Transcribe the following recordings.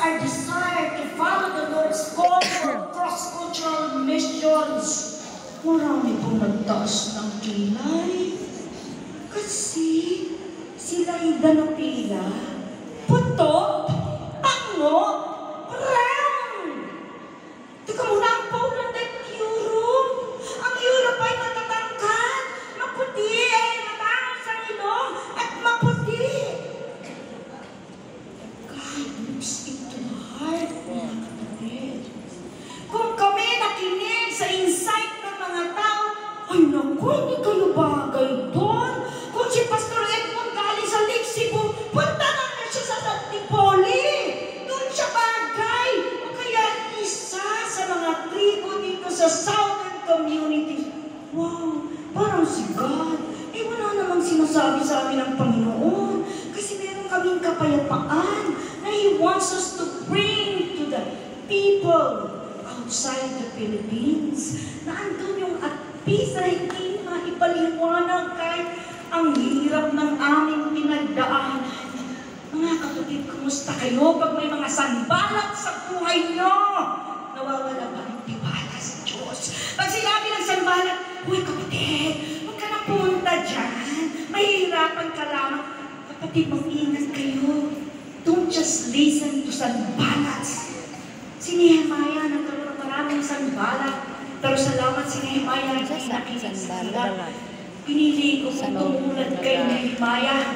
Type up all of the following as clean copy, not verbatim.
our desire to follow the Lord's call for cross-cultural missions, marami pong nagtaas ng kilay. Kasi sila'y danapila, putot, tango, brown. Teka muna, ang Poland at Europe. Ang Europe ay matatangkad, maputi, matangos sa ilong, at maputi. God looks into the heart, mga kapatid. Kung kami nakinig sa insight ng mga tao, ay naku, hindi kayo bagay doon. Kung si Pastor Edmond galing sa Lake Cebu, punta na siya sa Antipoli. Doon siya bagay. O kaya isa sa mga tribo dito sa southern community. Wow, parang si God. Wala namang sinasabi sa amin ng Panginoon. Kasi meron kaming kapayapaan na He wants us to bring to the people outside the Philippines. Na andun yung at peace na hindi maipaliwanag kahit ang hirap ng aming pinagdaanan. Mga kapatid, kumusta kayo pag may mga sanbalat sa buhay nyo? Nawawala ba ang tiwala sa Diyos? Pag sinabi ng sanbalat, uy kapatid, huwag ka na pumunta dyan. Mahihirapan ka lamang. Kapatid, mag-ingat kayo. Don't just listen to sanbalats. Si Nehemiah nagkaroon ng maraming sanbalat. Pero salamat si Nehemiah, hindi nakinig sila. Pinili ko kung tumulad kay Nehemiah.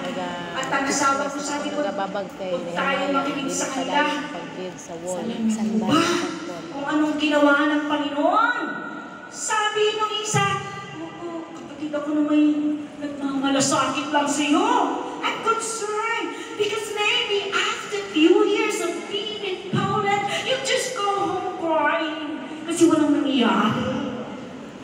At ang asawa ko sabi ko, huwag tayo makinig sa kanila. Alam mo ba kung anong ginawa ng Panginoon? Sabi nung isa, oo, kapatid ako na may nagmamalasakit lang sa iyo. I'm concerned because maybe after a few years of being in Poland, you just go home crying. Kasi walang nangyayari.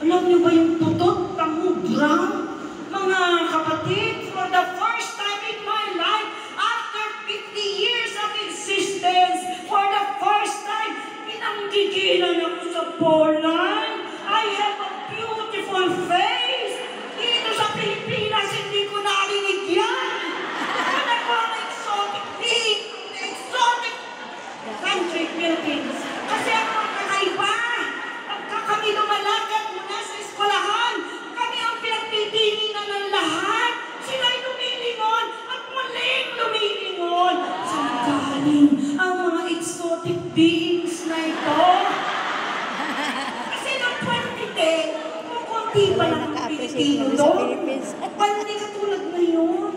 Alam niyo ba yung tutot, tango, brown? Mga kapatid, for the first time in my life, after 50 years of existence, for the first time, pinanggigilan ako sa Poland. I have a beautiful face. Dito sa Pilipinas, hindi ko narinig yan. Ano ko ang exotic thing? Exotic country, Philippines. Kasi ako ang kakaiba. Kami lumalagad mula sa eskwelahan. Kami ang pinagpipilinan ng lahat. Sila'y lumilingon at muling lumilingon. Saan galing ang mga exotic beings na ito? Kasi noong 2010, kung konti pa lang ang Pilipino doon, hindi katulad ngayon.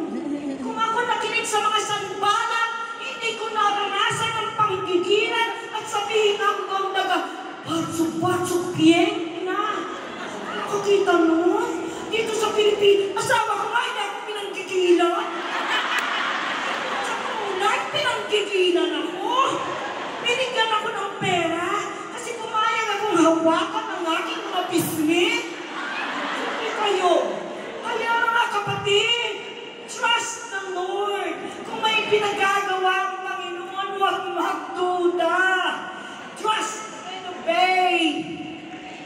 Kung ako nakinig sa mga sanbalan, hindi ko naranasan ang panggigilan at sabihin hanggang daga, patsuk-patsuk, piyeng na. Nakakita mo? Dito sa Pilipinas, asawa ko nga, hindi ako pinanggigilan. Sa tunay, pinanggigilan ako. Binigyan ako ng pera kasi pumayag akong hawakan ng aking mga pisngi. Hindi kayo. Kaya mga kapatid, trust the Lord. Kung may pinagagawa ang Panginoon, huwag magduda. Trust obey.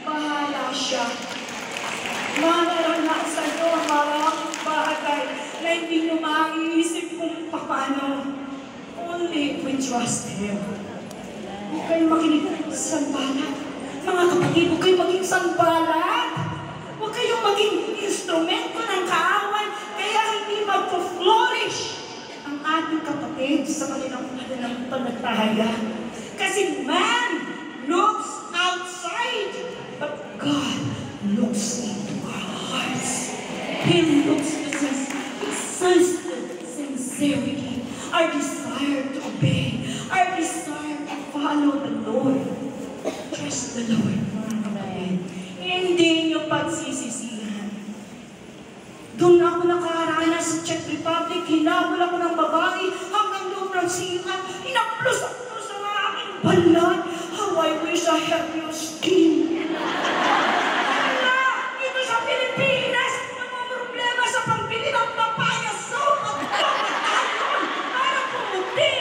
Bahala siya. Maranasan nyo ang maraming bagay na hindi nyo maiisip kung paano. Only we trust Him. Huwag kayong makinig sa sanbalat. Mga kapatid, huwag kayong maging sanbalat. Huwag kayong maging instrumento ng kaaway kaya hindi magpo-flourish ang ating kapatid sa kanilang panagtahaya. Kasi man looks outside, but God looks into our hearts. He looks to sincerity, our desire to obey, our desire to follow the Lord. Trust the Lord. Hindi niyo pagsisisihan. Doon ako nakaranas sa Czech Republic, hinabol ako ng babae hanggang loob ng sira, inaplos ako sa aking balat. How I wish I had your skin. Wala! Dito sa Pilipinas, mga problema sa pambili ng papaya soap at pamatayon para pumuti.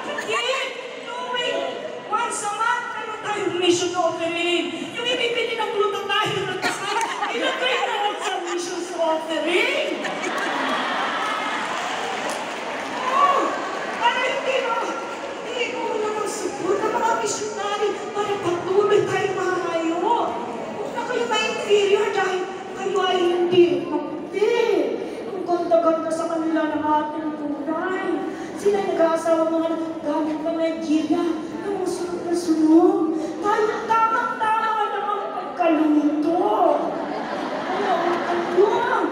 Kapatid, knowing once a month, meron tayong mission offering. Yung ibibili ng glutathione na kasal, ilagay na lang sa mission offering. Oh! Para hindi mo asawa mga galing pa Nigeria, yung sunod na sunod. Tayo tamang-tama naman pagkaluto. Ayun,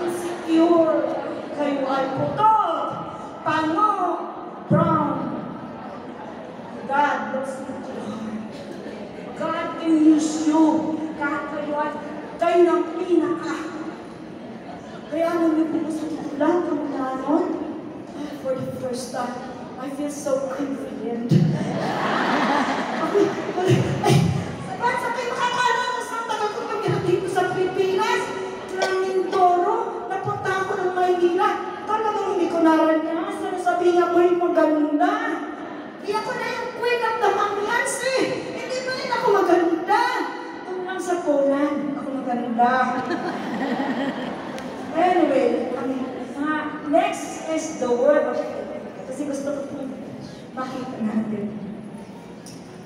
insecure. Kayo ay putol. Pano? Brown. God loves you. God can use you. Kahit kayo ng pinaka. Kaya nung niyo po sa titulan, kamulanon, for the first time, I feel so confident. Ba't sa kayo makakala na sa tagal ko kami dito sa Pilipinas? Maraming toro, napunta ako ng Maynila. Talagang hindi ko naranasan. Sabi nga ko yung maganda. Hindi ako na yung queen of the Hanglands eh. Hindi pa rin ako maganda. Kung lang sa Poland, ako maganda. Anyway, next is the word of faith. Kasi gusto ko pong makita natin.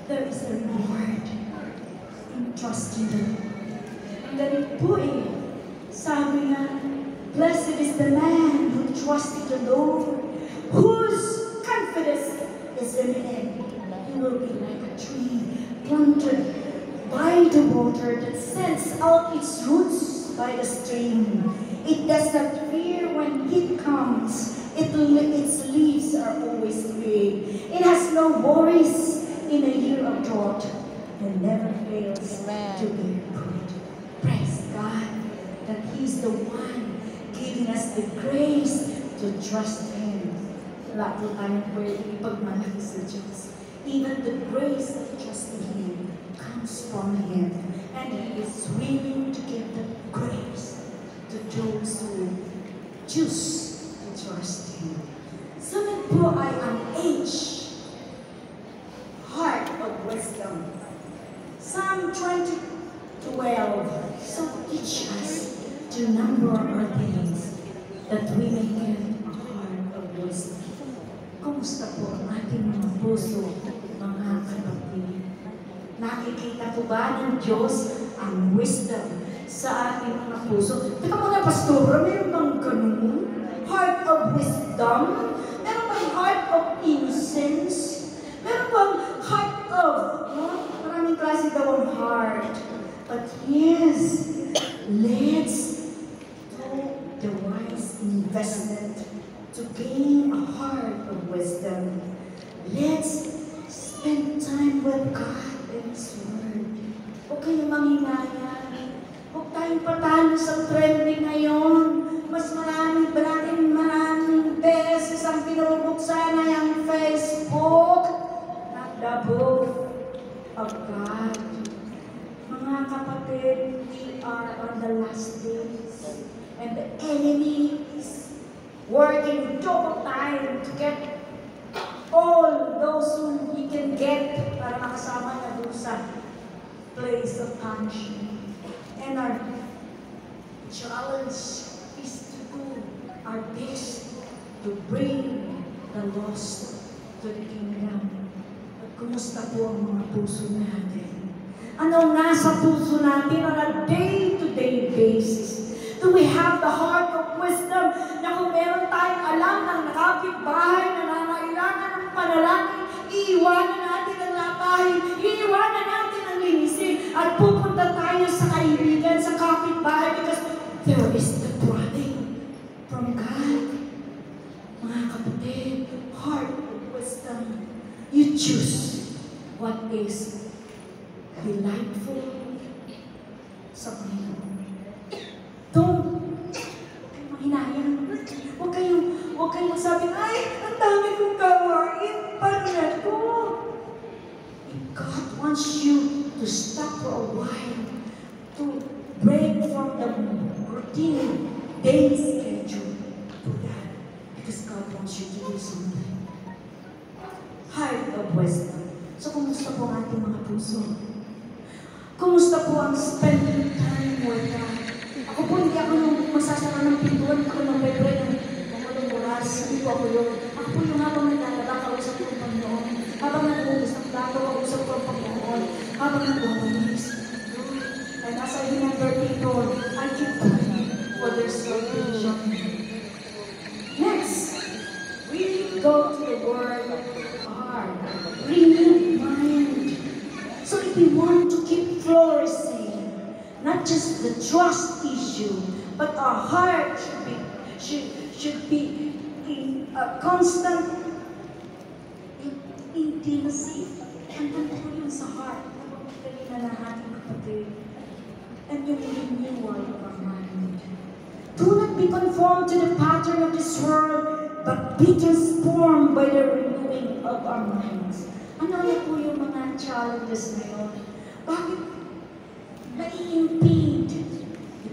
There is a reward in trusting the Lord. And ganito po eh, sabi nga, blessed is the man who trusted the Lord, whose confidence is in Him. He will be like a tree planted by the water that sends out its roots by the stream. It does not fear when heat comes. Its leaves are always green. It has no worries in a year of drought and never fails to bear fruit. Praise God that He's the one giving us the grace to trust Him. Wala po tayong pwede pagmalaki sa Diyos. Even the grace of trusting Him comes from Him. And He is willing to give the grace to those who choose to trust Him. Sunod po ay ang H, heart of wisdom. Psalm 20:12. So teach us to number our days, that we may get a heart of wisdom. Kumusta po ang ating mga puso, mga kapatid? Nakikita po ba ng Diyos ang wisdom sa ating mga puso? Teka muna, Pastora, meron bang ganun? Heart of wisdom? Meron bang heart of innocence? Meron bang heart of, maraming klase daw ang heart. But yes, let's do the wise investment to gain a heart of wisdom. Let's spend time with God and His Word. Huwag kayong manghinaya. Huwag tayong patalo sa trending ngayon. Mas maraming beses ang pinubuksan ay ang Facebook, not the book of God. Mga kapatid, we are on the last days, and the enemy is working double time to get all those who he can get para makasama na doon sa place of punishment. And our challenge is to do our best to bring the lost to the kingdom. At kumusta po ang mga puso natin? Anong nasa puso natin on a day-to-day basis? Do we have the heart of wisdom na kung meron tayong alam ng nakapitbahay na nangailangan ng panalangin, iiwanan natin ang lapahin, iiwanan natin ang linisin, at pupunta tayo sa kaibigan, sa kapitbahay, because there is the prodding from God. Mga kapatid, heart of wisdom. You choose what is delightful sa Panginoon. Don't mahinayang. Huwag kayong sabi, ay, ang dami kong gawain, pagod ko. If God wants you to stop for a while, to break from the routine daily schedule, do that. Because God wants you to do something. Heart of wisdom. So, kumusta po ang ating mga puso? Kumusta po ang spending time with God? Ako po, hindi ako yung magsasara ng pintuan ko ng Pebre ng mga oras. Hindi po ako yun. Ako po yung habang naglalaba, kausap ko ang Panginoon. Habang nag-uubos ng plato, kausap ko ang Panginoon. Habang nag-uubos. And as I remember people, I keep praying for their salvation. Next, we go to the we want to keep flourishing, not just the trust issue, but our heart should be in a constant intimacy. Andun po yun sa heart. Kanina na ating kapatid. And yung renewal of our mind. Do not be conformed to the pattern of this world, but be transformed by the renewing of our minds. Ano na po yung mga challenges ngayon? Bakit nai-impede the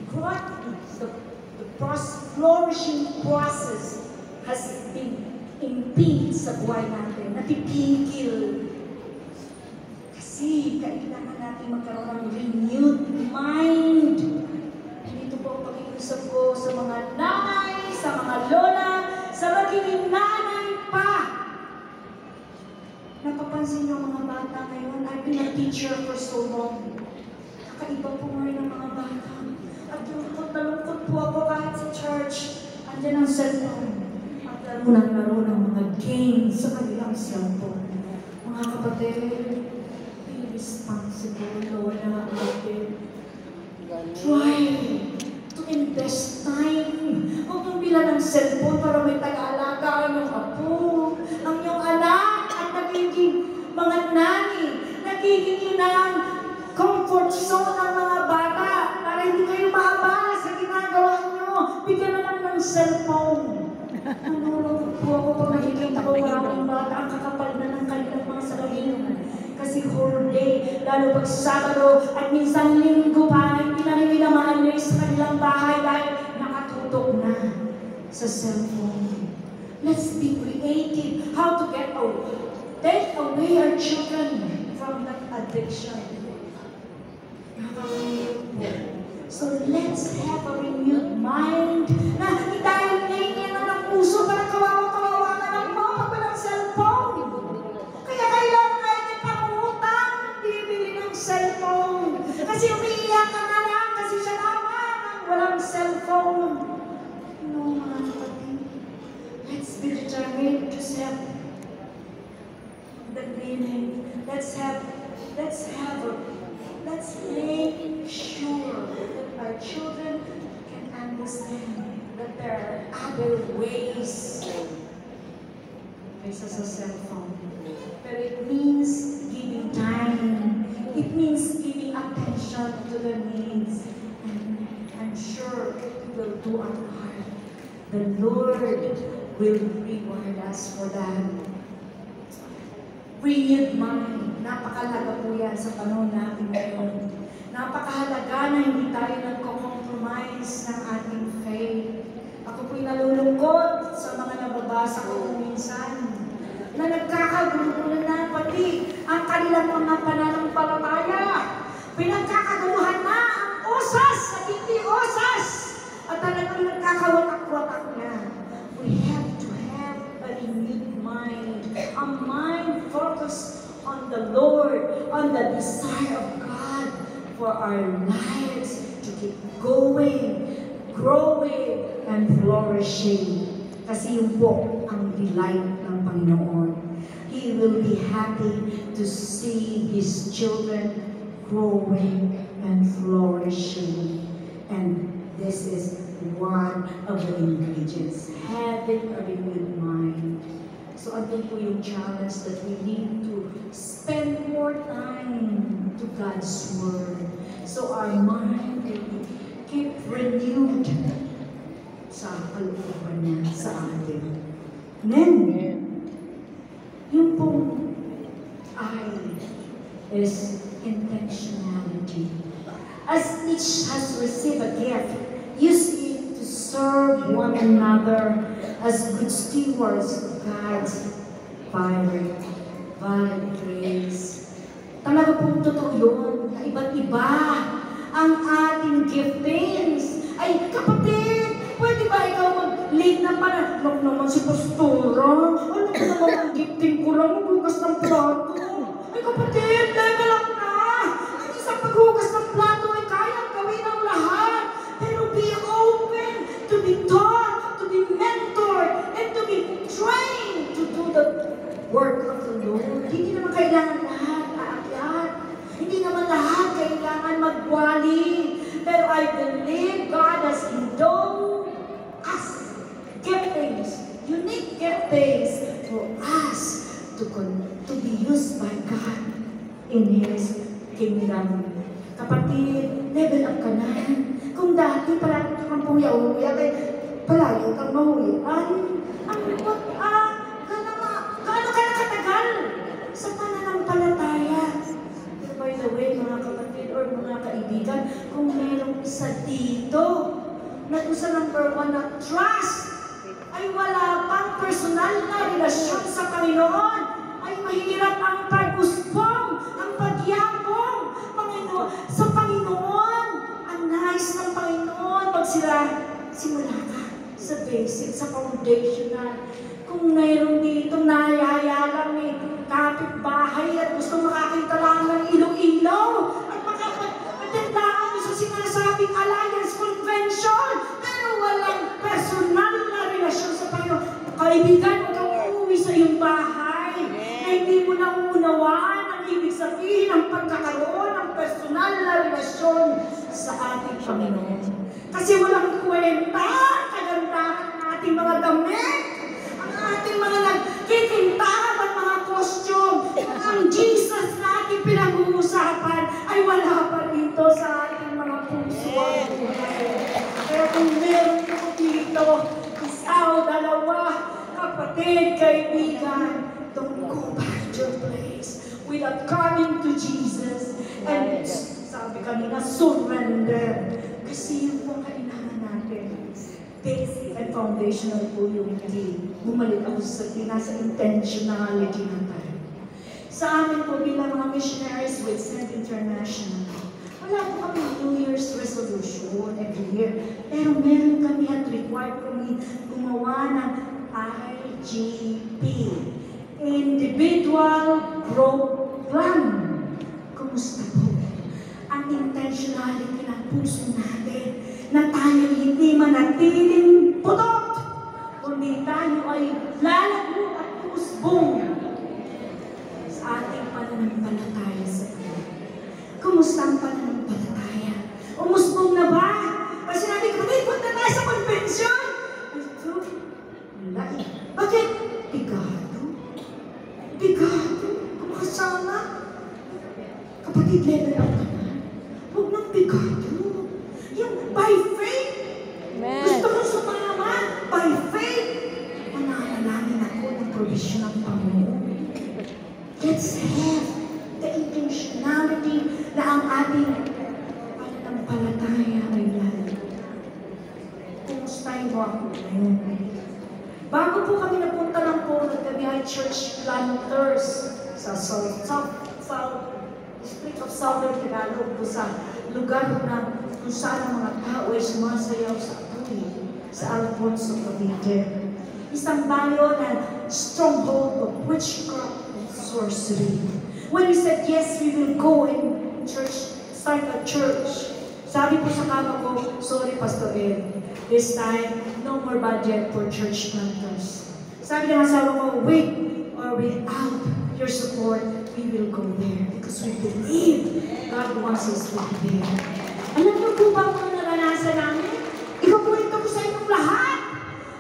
flourishing process has been impeded sa buhay natin, napipigil? Kasi kailangan natin magkaroon ng renewed mind. Dito po ang pag-iusap ko sa mga nanay, sa mga lola, sa magiging nanay pa. Napapansin niyo mga bata ngayon, I've been a teacher for so long. Kakaiba po ngayon ang mga bata. At lungkot na lungkot po ako kahit sa church. Andiyan ang cellphone. At laro ng mga games sa kanilang cellphone. Mga kapatid, be responsible, Lola, kapatid. Try to invest time. Huwag mong bilan ng cellphone para may taga-alaga ang iyong apo, ang iyong anak, at nagiging mga nani, nagiging yun ang comfort zone ng mga bata para hindi kayo maabala sa ginagawa niyo. Bigyan na lang ng cellphone. Nanulong po ako pag nakikita ko maraming bata ang kakapal na ng kanilang mga salamin. Kasi whole day, lalo pag Sabado at minsan Linggo pa, hindi na rin nila maalis sa kanilang bahay dahil nakatutok na sa cellphone. Let's be creative. How to take away our children from that addiction. So let's have a renewed mind na dahil ngayon na ng puso, parang kawawa-kawawa na lang mo pag walang cellphone. Kaya kailangan natin pangutang, bibili ng cellphone. Kasi umiiyak ka na lang kasi siya naman ang walang cellphone. No, mga kapatid. Let's be determined to have the meaning. Let's make sure that our children can understand that there are other ways kaysa sa cellphone. But it means giving time. It means giving attention to the needs. And I'm sure we will do our part. The Lord will reward us for that. Renewed mind. Napakahalaga po yan sa panahon natin ngayon. Napakahalaga na hindi tayo nagko-compromise ng ating faith. Ako po'y nalulungkot sa mga nababasa ko minsan na nagkakagulo na pati ang kanilang mga pananampalataya. Pinagkakaguluhan na ang osas at hindi osas. At talagang nagkakawatak-watak na. We have to have a renewed mind. A mind focused on the Lord, on the desire of God for our lives to keep going, growing, and flourishing. Kasi yun po ang delight ng Panginoon. He will be happy to see His children growing and flourishing. And this is one of the ingredients, having a renewed mind. So andun po yung challenge that we need to spend more time to God's Word. So our mind will keep renewed sa kalooban niya sa atin. Then, yung pong I is intentionality. As each has received a gift, use it to serve one another as good stewards of God's varied grace. Talaga pong totoo yun, na iba't iba ang ating giftings. Ay, kapatid, pwede ba ikaw mag-lead ng panahon naman si Pastora? Ano ba naman ang gifting ko lang? Maghugas ng plato. Ay, kapatid, teka lang na. Ang isang paghugas ng plato ay kayang gawin ang lahat. Pero be open to be taught, to be mentored, and to be trained to do the work of the Lord. Hindi naman kailangan lahat aakyat. Hindi believe God has endowed us giftings, unique giftings for us to be used by God in His kingdom. Kapatid, level up ka na. Kung dati parang kang puya-uya, palayo kang mahulian, gaano ka nakatagal sa pananampalataya? By the way, mga kapatid or mga kaibigan, kung mayroong isa dito na sa number 1 na trust, ay wala pang personal na relasyon sa Panginoon, ay mahirap ang pag-usbong, ang pagyabong, Panginoon, sa Panginoon. Ang nais ng Panginoon, pag simula ka sa basic, sa foundational. Kung mayroon dito, nayaya lang kapitbahay at gusto makakita lang ng ilaw at makapagtandaan mo sa sinasabing Alliance Convention, pero walang personal na relasyon sa Panginoon. Kaibigan, huwag kang uuwi sa iyong bahay na hindi mo naunawaan ang ibig sabihin ng pagkakaroon ng personal na relasyon sa ating Panginoon. Kasi walang kwenta, kagandahan ng ating mga damit, ang ating mga nagkikintahan at mga costume, ang Jesus na ating pinag-uusapan ay wala pa rito sa ating mga puso at buhay. Kaya kung meron po dito, isa o dalawa, kapatid, kaibigan, don't go back to your place without coming to Jesus and sabi kanina, surrender. Kasi yung mga kailangan natin, basic and foundational po yung bumalik ako sa nasa intentionality na tayo. Sa amin po bilang mga missionaries with Send International, wala po kami New Year's resolution every year. Pero meron kami at required kami gumawa ng IGP, Individual Growth Plan. Kumusta po? Ang intentionality ng puso natin na tayo hindi manatiling putot, kundi tayo ay lalago at usbong sa ating pananampalataya sa Kanya. Kumusta ang pananampalataya? Umusbong na ba? Pag sinabi ko, punta tayo sa convention. Ito, wala. Bakit? Bigado. Bigado. Kumakasama. Kapatid, level up ka na. Huwag nang bigado. Yung by faith. Amen. Gusto ko sumama. By faith. Mananalangin ako ng provision ng Panginoon. Let's have the intentionality na ang ating pananampalataya ay lalo. Kumustahin mo ako ngayon? Bago po kami napunta ng Polo, kami ay church planters sa South District of Southern Tagalog po sa lugar na kung saan ang mga tao ay sumasayaw sa apoy sa Alfonso Cavite. Isang bayo na stronghold of witchcraft and sorcery. When we said yes, we will go and start a church. Sabi po sa kama ko, sorry Pastor Ed, this time, no more budget for church planters. Sabi ng asawa ko, with or without your support, we will go there because we believe God wants us to be there. Alam niyo po ba kung naranasan namin? Ikukwento ko sa inyong lahat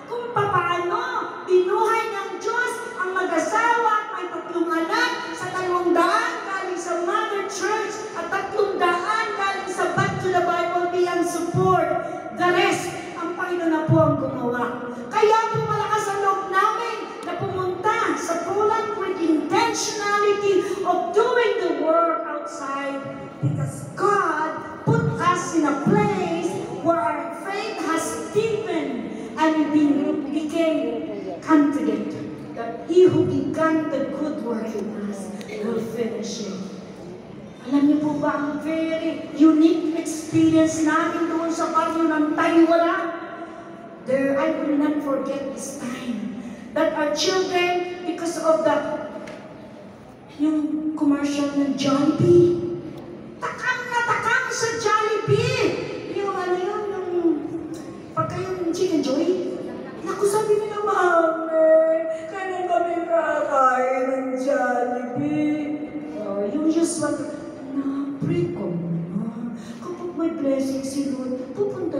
kung paano binuhay ng Diyos ang mag-asawa at may 3 anak sa 200 galing sa Mother Church at 300 galing sa Back to the Bible Beyond Support. The rest, ang Panginoon na po ang gumawa. Kaya po malakas ang loob namin na pumunta sa Poland with intentionality of doing the work outside because God put us in a place where our faith has deepened and we became confident that He who began the good work in us will finish it. Alam niyo po ba ang very unique experience namin doon sa baryo ng Taiwala? There, I will not forget this time that our children, because of yung commercial ng Jollibee, takang na takang sa Jollibee! Yung pagka yung Chicken Joy, naku sabi nila, Mami, kailan kami kakain ng Jollibee? Yung usual, na-pray ko na. Kapag may blessing si Lord, pupunta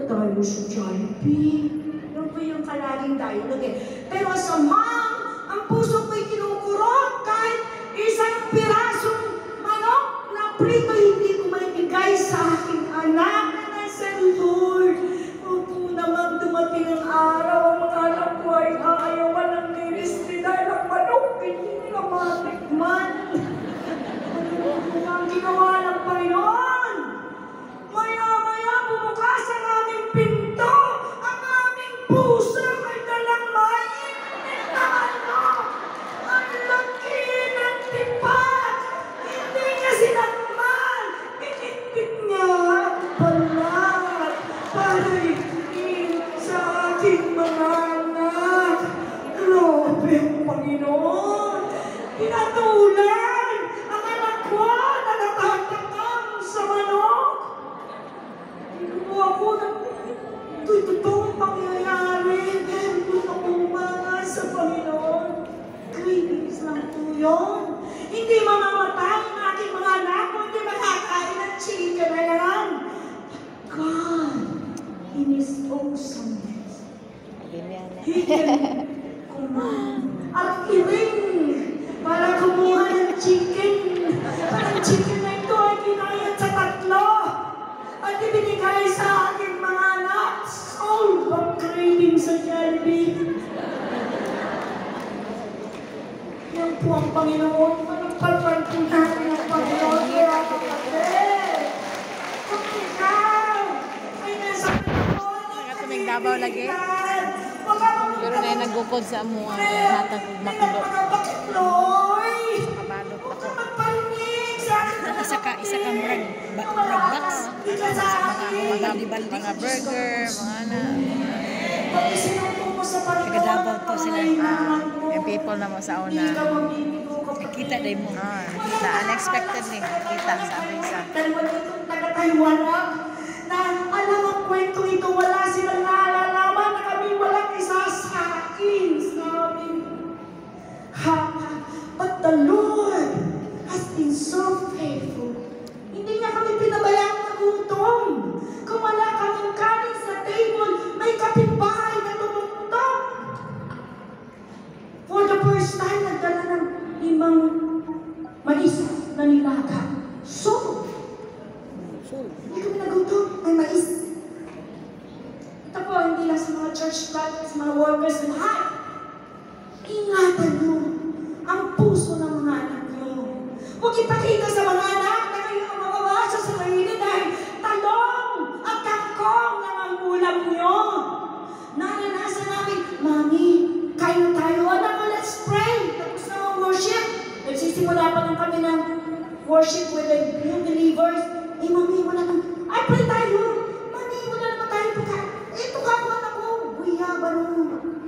sa Jollibee. Yun po yung kalaging dialogue eh. Pero sa mom, ang puso ko'y kinukurot kahit isang pirasong manok na prito hindi ko maibigay sa aking anak na nasa Lord. Opo naman dumating ang araw, ang mga anak ko ay aayawan ng ministry dahil ang manok hindi nila matikman. Ano ang ginawa ng Panginoon? Maya-maya bumukas ang aming pinto, ang aming puso ay dalang mainit na ano. Ang laki ng tipat, hindi niya sinakman, pinitpit niya ang balat para itin sa aking mga anak. Grabe ang Panginoon, pinatulan ang anak ko na natatakam sa manok. Kinuha ko na ito'y totoong pangyayari. Doon ako umanga sa Panginoon. Cravings lang po yun. Hindi mamamatay ang aking mga anak kung hindi makakain ng chicken na yan. God, in His awesomeness, He can command at iring para kumuha ng chicken. Ang chicken na ito ay kinayat sa tatlo at ibinigay sa aking mga anak. Solve ang craving sa Jollibee. Yan po ang Panginoon. Pagpagpag po natin ang Panginoon. Kaya kapatid, kung ikaw ay nasa Panginoon, Nakatuming Davao lagi. wag ka mong Pero na nagukod sa amo ang hatag ug makulo. Loy! Kabalot Huwag ako. ka magparinig sa akin. Isa ka murag box. Mga burger, mga na. Pag isinupo mo sa Panginoon, Taga-Davao to sila. pangailangan mo. Yung people na mo sa Hindi una. ka mabibigo kapatid. Nakita din mo. Kita. Unexpected ni. Kita sa Amisa. Dalawa itong taga-Taiwanag na alam ang kwento ito, wala silang naalalaman na kami walang isasakin sa amin. But the Lord has been so faithful. Hindi niya kami pinabayang nagutom. Kung wala kaming kanin sa table, may kapitbahay na tumuktok. For the first time, nagdala ng 5 mais na nilaga. So, hindi kami nagutom. May mais. Ito po, hindi lang sa mga church planters, mga workers, lahat. Ingatan niyo ang puso ng mga anak niyo. Huwag ipakita sa mga anak na kayo ang makawasa sa sarili dahil talong at kangkong ng ang ulam niyo. Naranasan namin, Mami, kain na tayo. Anak, let's pray. Tapos na ang worship. Nagsisimula pa lang kami ng worship with the new believers. Eh, Mami, wala nang, ay, pray tayo. Mami, wala naman tayo pagka. Ito ka po, anak ko. Buyaban mo.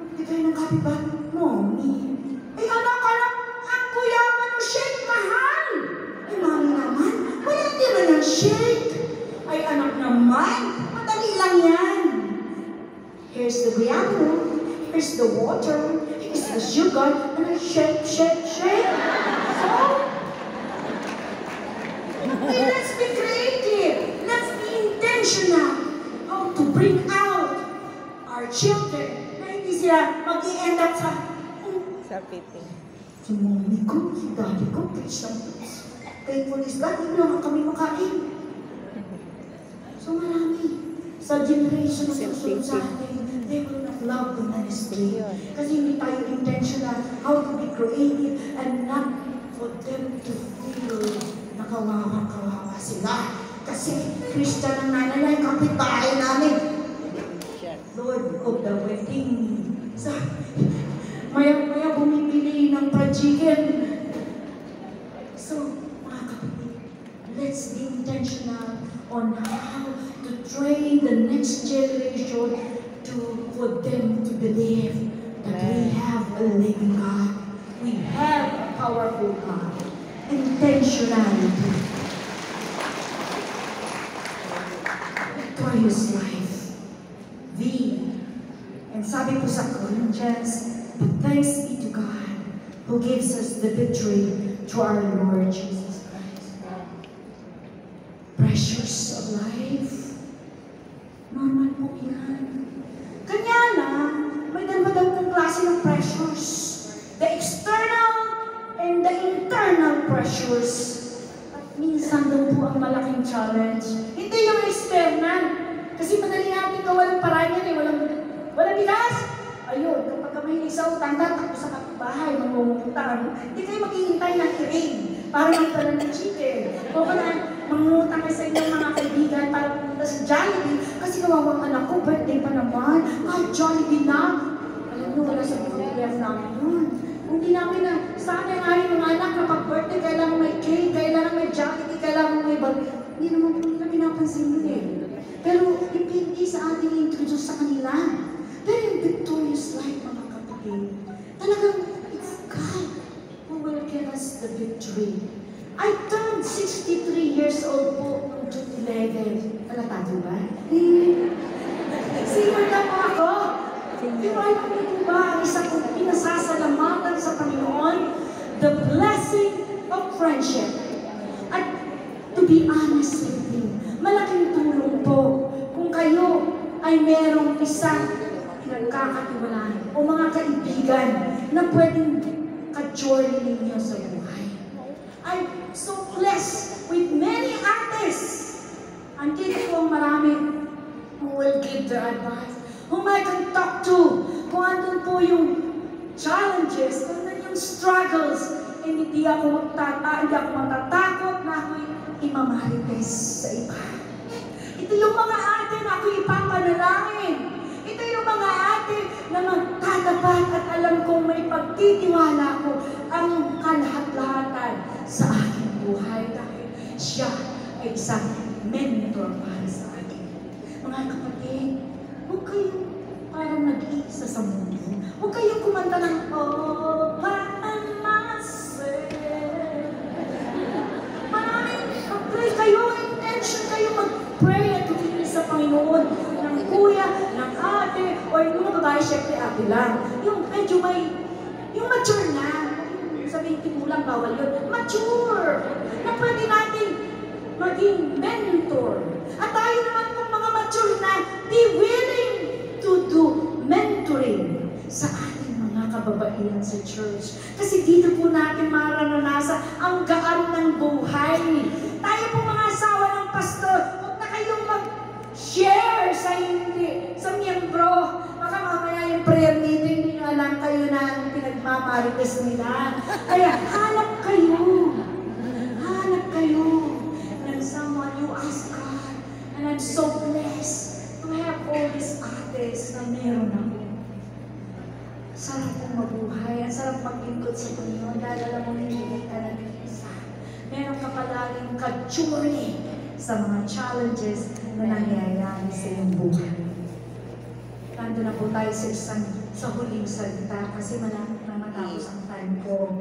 Hindi kayo ng kape ba? Mami. Eh, anak, ang kuyaban mo, shake, mahal. Eh, Mami naman, wala din naman ang shake. Ay, anak naman, madali lang yan. Here's the guyaban, here's the water, here's the sugar, and then shake, shake, shake. So, let's be creative. Let's be intentional how to bring out our children na hindi sila mag-i-end up sa Sa piting. si mommy ko, si daddy ko, preach ng preach. Thankful is God, hindi naman kami makain. So marami. Sa generation na susunod sa atin, they will not love the ministry. Kasi hindi tayo intentional how to be creative and not for them to feel na kawawa sila. Kasi Christian ang nanay, kapitbahay namin. Lord of the wedding. Sa maya-maya bumibili ng fried chicken. So, mga kapatid, let's be intentional on how to train the next generation for them to believe that we have a living God. We have a powerful God. Intentionality. Victorious life. And sabi po sa Corinthians, but thanks be to God who gives us the victory through our Lord Jesus Christ. Pressures of life. Normal po yan. Kanya lang, may dalawa kong klase ng pressures. The external and the internal pressures. At minsan daw po ang malaking challenge. Hindi yung external. Kasi madali natin walang paraan yan walang bigas. Ayun, kapag kami sa utang, tatakbo sa kapitbahay, mangungutang. Hindi kayo maghihintay ng train para magpala ng chicken. O kaya, mangungutang kayo sa inyong mga kaibigan para pumunta sa Jollibee. Kasi kawawang anak ko, birthday pa naman. Kahit Jollibee na. Alam nyo, wala sa BF namin yun. Hindi namin na, sana nga yung mga anak na pag-birthday, kailangan may cake, kailangan may Jollibee, kailangan may bag. Hindi naman po nila pinapansin yun eh. Pero hindi sa ating introduce sa kanila. Pero yung victorious life, mga kapatid, talagang it's God who will give us the victory. I turned 63 years old po noong June 11. Alatado ba? Senior na po ako. Pero alam mo po ba, ang isa kong pinasasalamatan sa Panginoon, the blessing of friendship. At to be honest with you, malaking tulong po kung kayo ay merong isang pinagkakatiwalaan o mga kaibigan na pwedeng ka-journey ninyo sa buhay. I'm so blessed with many artists. Andito po marami who will give their advice, whom I can talk to, kung andun po yung challenges, andun yung struggles, hindi ako matatakot na ako'y imamarites sa iba. Ito yung mga ate na ako'y ipapanalangin. Ito yung mga ate na magtatapat at alam kong may pagtitiwala ko ang kalahat-lahatan sa aking buhay dahil siya ay isang mentor para sa akin. Mga kapatid, huwag kayong parang nag-iisa sa mundo. Huwag kayong kumanta ng oh, paamase. Maraming mag-pray kayo, intention kayo mag-pray at tumingin sa Panginoon ng kuya, ng ate, o yung mga babae, syempre ate lang. Yung medyo may, yung mature na, yung sabihin timulang bawal yun, mature, na pwede natin maging mentor. At tayo naman kung mga mature na, be willing to do mentoring sa ating mga kababaihan sa church. Kasi dito po natin mararanasan ang gaan ng buhay. Tayo po mga asawa ng pastor, huwag na kayong mag-share sa miyembro. Baka mamaya yung prayer meeting, hindi nyo alam kayo na ang pinagmamarites nila. Kaya hanap kayo. Hanap kayo ng someone you ask God. And I'm so blessed to have all these artists na meron ako. Sarap pong mabuhay. Ang sarap maglingkod sa Panginoon dahil alam mo hindi ka nag-iisa. Meron ka palaging ka-journey sa mga challenges na nangyayari sa iyong buhay. Nandun na po tayo sa huling salita kasi malapit na matapos ang time ko.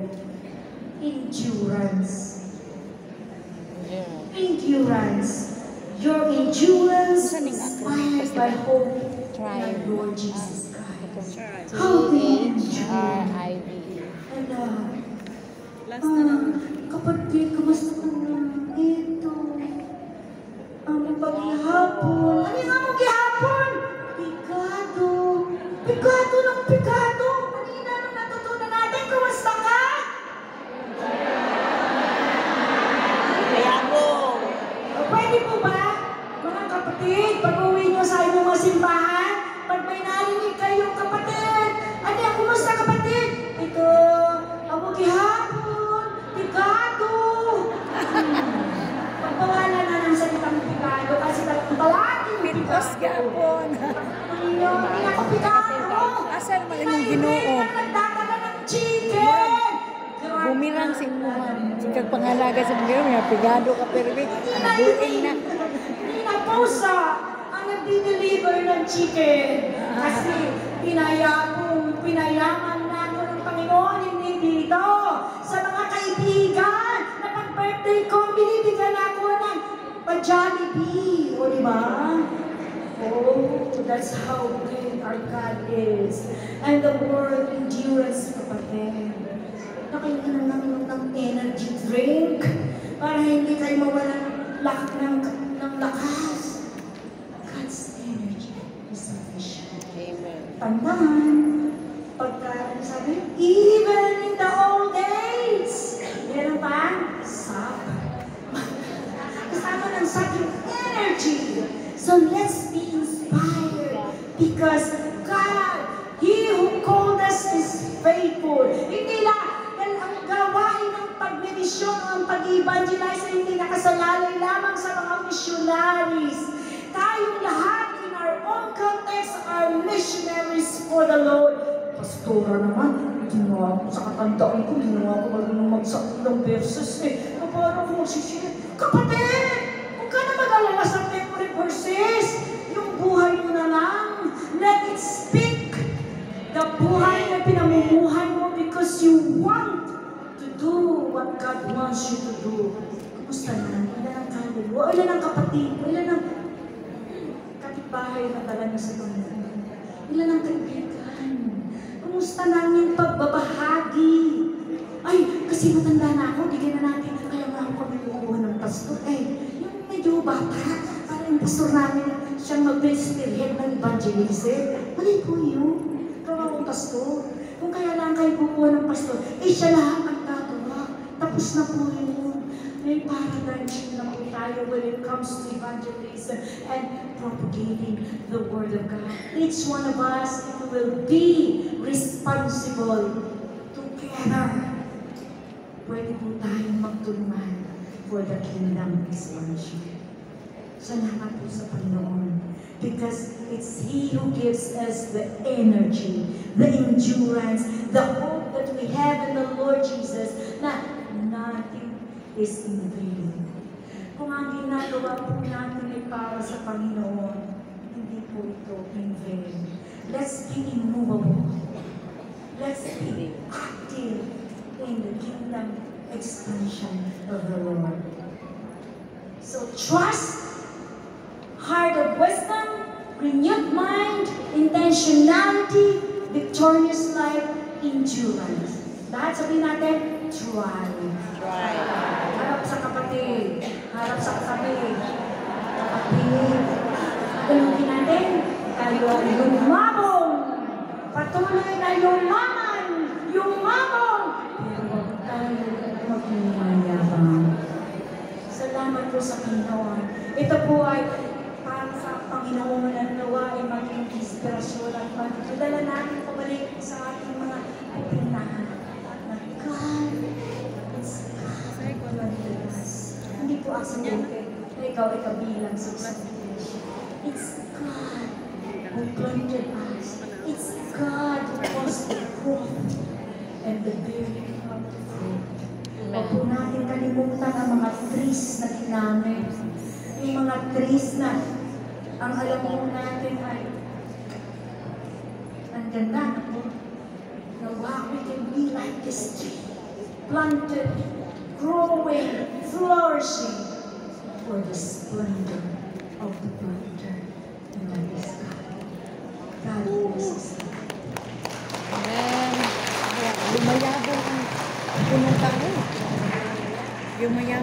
Endurance. Endurance. Your endurance is inspired by hope in our Lord Jesus Christ. How do you endure? And kapatid, kamusta po ito? Paghihapon. Ano nga mong gihapon? Picado. Picado ng picado. Kanina nung natutunan natin, kamusta ka? Pwede po ba, mga kapatid, pag-uwi nyo sa inyong mga simbahan, pag may narinig kayong kapatid, ano yan, kumusta kapatid? Ito, ako gihapon, picado. Pagpawalan na ng salitang picado kasi palaging Pitos gapon. Hindi ako picado. Asal man yung Ginoo. Nagdadala ng chicken. Bumirang si Muhan. Sikag pangalaga sa mga may pigado ka pero buing na. Hindi na pusa ang nagdi-deliver ng chicken. Kasi pinayaman na ako ng Panginoon hindi dito. Sa mga kaibigan na pag-birthday ko, binibigyan ako ng pa-Jollibee. O diba? Oh, that's how great our God is. And the word endurance, kapatid. Nakailan ng energy drink para hindi kayo mawalan ng lakas. God's energy. Tandaan, pagka, ano sabi, even in the old days, meron pa, sap. Kasama ng sap yung energy. So let's be inspired because God, He who called us is faithful. Hindi lang ang gawain ng pagmimisyon o ang pag-evangelize ay hindi nakasalalay lamang sa mga missionaries. Tayong lahat in our own context are missionaries for the Lord. Pastora naman, ginawa ko sa katandaan ko, ginawa ko marunong magsabi ng verses eh. Parang mo sisir. Kapatid! Huwag ka na mag-alala sa memory verses. Yung buhay mo na lang. Let it speak. The buhay na pinamumuhay mo because you want to do what God wants you to do. Kumusta na? Ilan ang kaluluwa? Ilan ang kapatid? Ilan ang kapitbahay na talaga sa Panginoon? Ilan ang kaibigan? Kumusta na yung pagbabahagi? Ay, kasi matanda na ako, bigyan na natin. Kaya nga ako kami kukuha ng pastor. Yung medyo bata, parang yung pastor namin, siyang mag-spearhead ng evangelism. Mali po yun. Kaya akong pastor. Kung kaya lang kayo kukuha ng pastor, siya lahat ang gagawa. Tapos na po yun. May paradigm shift na po tayo when it comes to evangelism and propagating the Word of God. Each one of us will be responsible together. Pwede po tayong magtulungan for the kingdom expansion. Salamat po sa Panginoon. Because it's He who gives us the energy, the endurance, the hope that we have in the Lord Jesus, na nothing is in vain. Kung ang ginagawa po natin ay para sa Panginoon, hindi po ito in vain. Let's be immovable. Let's be active in the kingdom expansion of the Lord. So trust, heart of wisdom, renewed mind, intentionality, victorious life, endurance. Lahat sabihin natin, try. Harap sa kapatid. Harap sa kapatid. Kapatid. Galutin natin, tayo ay lumabong. Patuloy na lumaman. Lumabong. Pero huwag tayo magmayabang. Salamat po sa Panginoon. Ito po ay para sa Panginoon na nawa ay maging inspirasyon at magdala natin pabalik sa ating mga pupinahan. Na God, it's God who us. Hindi po aksidente na ikaw ay kabilang sa salvation. It's God who planted us. It's God who was the fruit and the bearing of the fruit. Huwag po natin kalimutan ang mga trees na ginamit. Yung mga trees na ang alam mo natin ay ang ganda na po. Na wow, we can be like this tree. Planted, growing, flourishing for the splendor of the planter in the sky. God bless us. Amen. Lumayabong ang punong tao. Lumayabong.